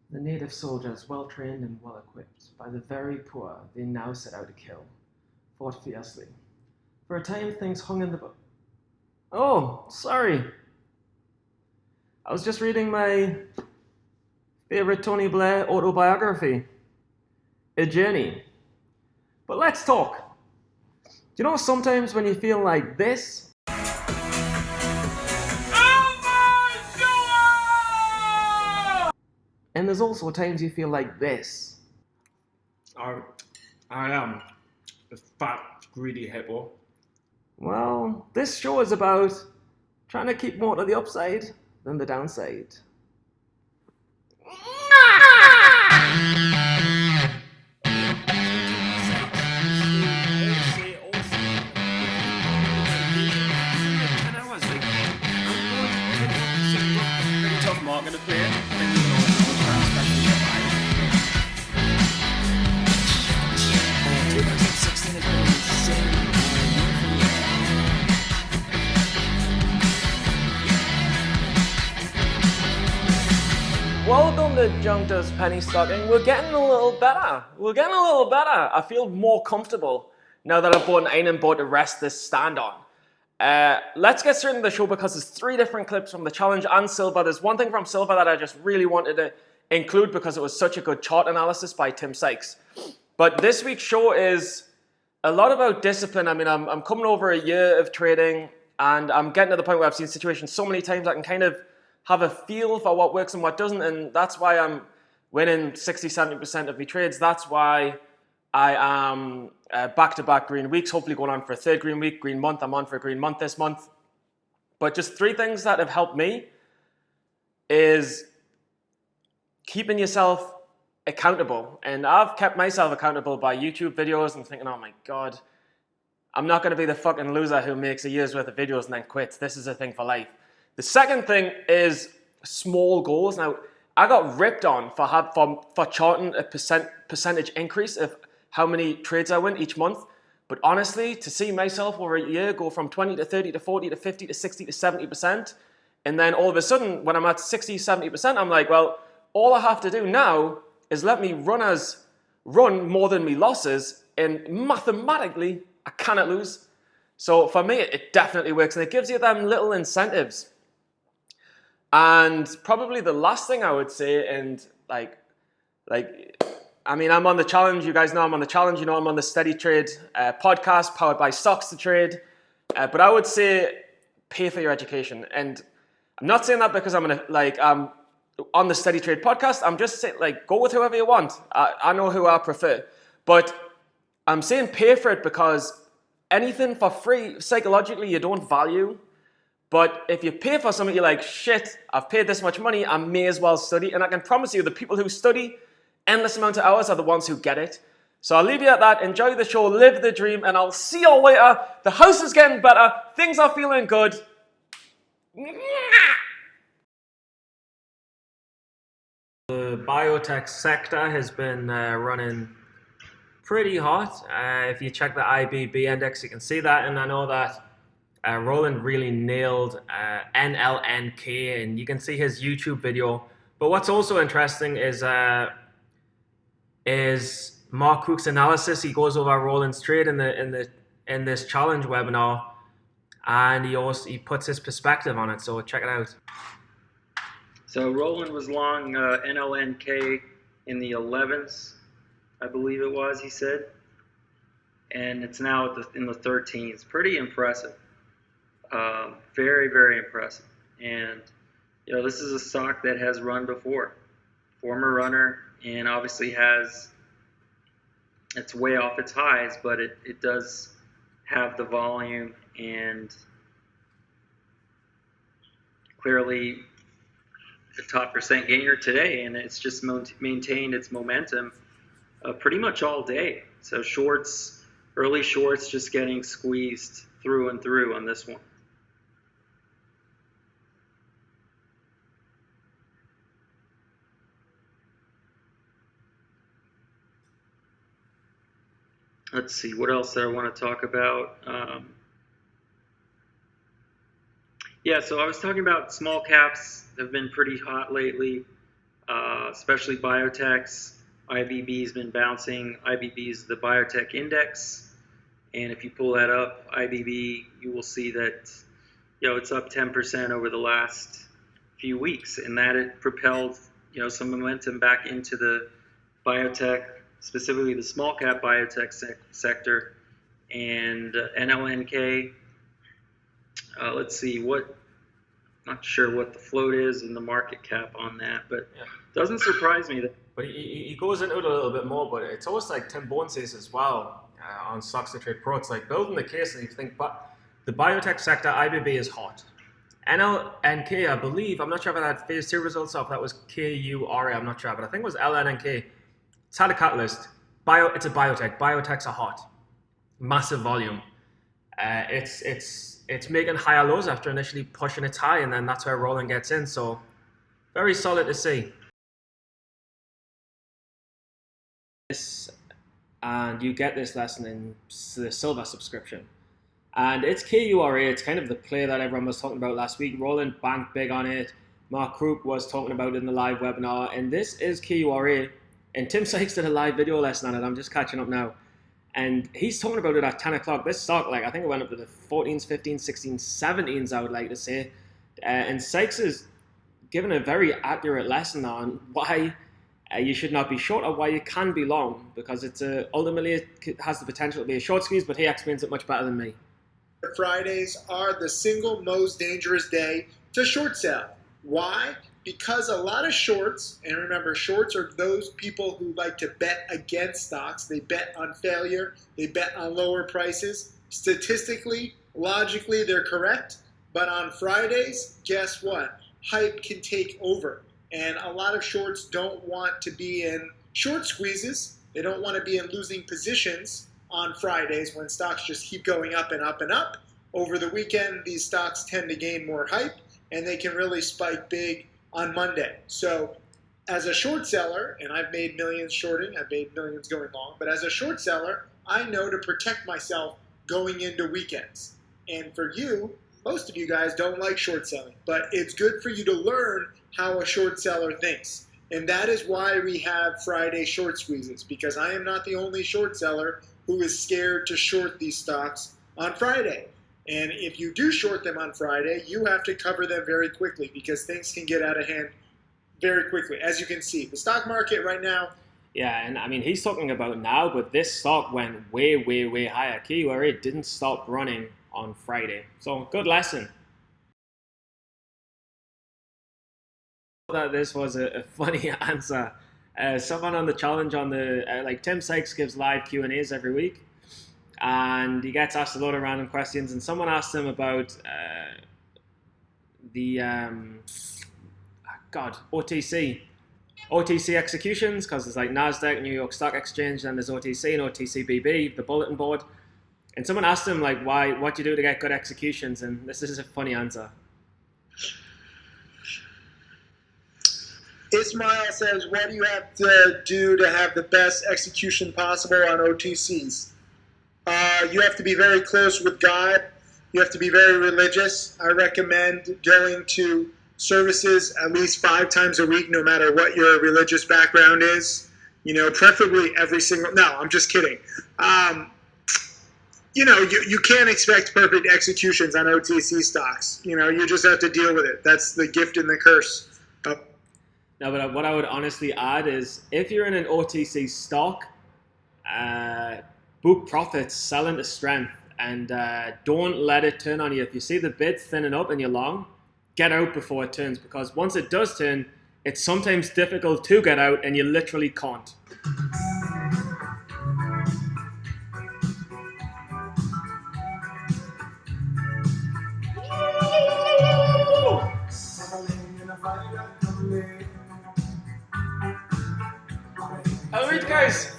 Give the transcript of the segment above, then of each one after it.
The native soldiers, well trained and well equipped, by the very poor they now set out to kill, fought fiercely. For a time things hung in the Oh, sorry. I was just reading my favorite Tony Blair autobiography, A Journey. But let's talk. Do you know sometimes when you feel like this? And there's also times you feel like this. I am a fat, greedy hippo. Well, this show is about trying to keep more to the upside than the downside. Tough market to play. Welcome to Jonk does PennyStocking. We're getting a little better. I feel more comfortable now that I've bought an iron board to rest this stand on. Let's get straight into the show because there's 3 different clips from the challenge and Silver. There's one thing from Silver that I just really wanted to include because it was such a good chart analysis by Tim Sykes. But this week's show is a lot about discipline. I mean, I'm coming over a year of trading and I'm getting to the point where I've seen situations so many times I can kind of have a feel for what works and what doesn't, and that's why I'm winning 60-70% of my trades. That's why I am back-to-back green weeks, hopefully going on for a 3rd green week, green month. I'm on for a green month this month. But just 3 things that have helped me is keeping yourself accountable. And I've kept myself accountable by YouTube videos and thinking, oh my God, I'm not going to be the fucking loser who makes a year's worth of videos and then quits. This is a thing for life. The second thing is small goals. Now, I got ripped on for charting a percentage increase of how many trades I win each month. But honestly, to see myself over a year go from 20 to 30 to 40 to 50 to 60 to 70%, and then all of a sudden, when I'm at 60, 70%, I'm like, well, all I have to do now is let me run more than me losses, and mathematically, I cannot lose. So for me, it definitely works, and it gives you them little incentives. And probably the last thing I would say, and I mean, I'm on the challenge. You guys know I'm on the challenge. You know I'm on the Steady Trade podcast powered by Stocks to Trade. But I would say pay for your education. And I'm not saying that because I'm on the Steady Trade podcast. I'm just saying, go with whoever you want. I know who I prefer. But I'm saying pay for it because anything for free, psychologically, you don't value. But if you pay for something, you're like, shit, I've paid this much money, I may as well study. And I can promise you, the people who study endless amount of hours are the ones who get it. So I'll leave you at that. Enjoy the show, live the dream, and I'll see you all later. The house is getting better. Things are feeling good. The biotech sector has been running pretty hot. If you check the IBB index, you can see that. And I know that Roland really nailed NLNK, and you can see his YouTube video. But what's also interesting is Mark Cook's analysis. He goes over Roland's trade in this challenge webinar, and he puts his perspective on it. So check it out. So Roland was long NLNK in the 11s, I believe it was. He said, and it's now in the 13s. Pretty impressive. Very, very impressive. And, this is a stock that has run before. Former runner, and obviously it's way off its highs, but it does have the volume and clearly the top percent gainer today, and it's just maintained its momentum pretty much all day. So early shorts just getting squeezed through and through on this one. Let's see, what else do I want to talk about? Yeah, so I was talking about small caps have been pretty hot lately. especially Biotech's. IBB's been bouncing. IBB is the Biotech index, and if you pull that up, IBB, you will see that it's up 10% over the last few weeks, and that it propelled some momentum back into the biotech, specifically the small cap biotech sector, and NLNK. Let's see not sure what the float is and the market cap on that, but it doesn't surprise me that. But he goes into it a little bit more, but it's almost like Tim Bourne says as well on Stocks to Trade Pro. It's like building the case and you think, but the biotech sector, IBB is hot. NLNK, I believe, I'm not sure if I had phase 2 results off, that was KURA, I'm not sure, but I think it was LNNK. It's had a catalyst. It's a biotech. Biotechs are hot. Massive volume. It's making higher lows after initially pushing its high, and then that's where rolling gets in. So very solid to see. And you get this lesson in the silver subscription. And it's KURA. It's kind of the play that everyone was talking about last week. Roland banked big on it. Mark Krug was talking about it in the live webinar. And this is KURA. And Tim Sykes did a live video lesson on it. I'm just catching up now. And he's talking about it at 10 o'clock. This stock, I think it went up to the 14s, 15s, 16s, 17s, I would like to say. And Sykes is giving a very accurate lesson on why you should not be short or why you can be long. Because it's ultimately it has the potential to be a short squeeze, but he explains it much better than me. Fridays are the single most dangerous day to short sell. Why? Because a lot of shorts, and remember, shorts are those people who like to bet against stocks. They bet on failure. They bet on lower prices. Statistically, logically, they're correct. But on Fridays, guess what? Hype can take over. And a lot of shorts don't want to be in short squeezes. They don't want to be in losing positions on Fridays when stocks just keep going up and up and up. Over the weekend, these stocks tend to gain more hype, and they can really spike big on Monday. So as a short seller, and I've made millions shorting, I've made millions going long, but as a short seller, I know to protect myself going into weekends. And for you, most of you guys don't like short selling, but it's good for you to learn how a short seller thinks. And that is why we have Friday short squeezes, because I am not the only short seller who is scared to short these stocks on Friday. And if you do short them on Friday, you have to cover them very quickly because things can get out of hand very quickly. As you can see, the stock market right now. Yeah, and I mean, he's talking about now, but this stock went way, way, way higher. KURA didn't stop running on Friday. So, good lesson. That this was a funny answer. Someone on the challenge on the, Tim Sykes gives live Q&As every week. And he gets asked a lot of random questions, and someone asked him about OTC executions, because there's like NASDAQ, New York Stock Exchange, then there's OTC and OTCBB, the bulletin board. And someone asked him, what do you do to get good executions? And this is a funny answer. Ismail says, what do you have to do to have the best execution possible on OTCs? You have to be very close with God. You have to be very religious. I recommend going to services at least 5 times a week, no matter what your religious background is. Preferably every single. No, I'm just kidding. You can't expect perfect executions on OTC stocks. You just have to deal with it. That's the gift and the curse. No, but what I would honestly add is if you're in an OTC stock, book profits, sell into strength, and don't let it turn on you. If you see the bid thinning up and you're long, get out before it turns, because once it does turn, it's sometimes difficult to get out and you literally can't. Alright guys,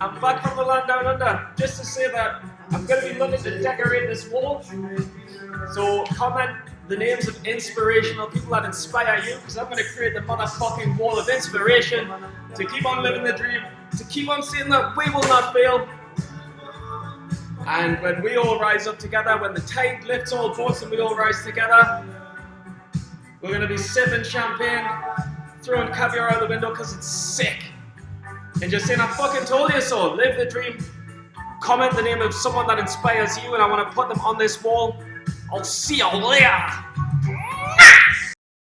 I'm back from the land down under, just to say that I'm going to be looking to decorate this wall. So comment the names of inspirational people that inspire you, because I'm going to create the motherfucking wall of inspiration to keep on living the dream, to keep on saying that we will not fail. And when we all rise up together, when the tide lifts all boats and we all rise together, we're going to be sipping champagne throwing caviar out the window because it's sick. And just saying, I fucking told you so. Live the dream. Comment the name of someone that inspires you and I want to put them on this wall. I'll see you later.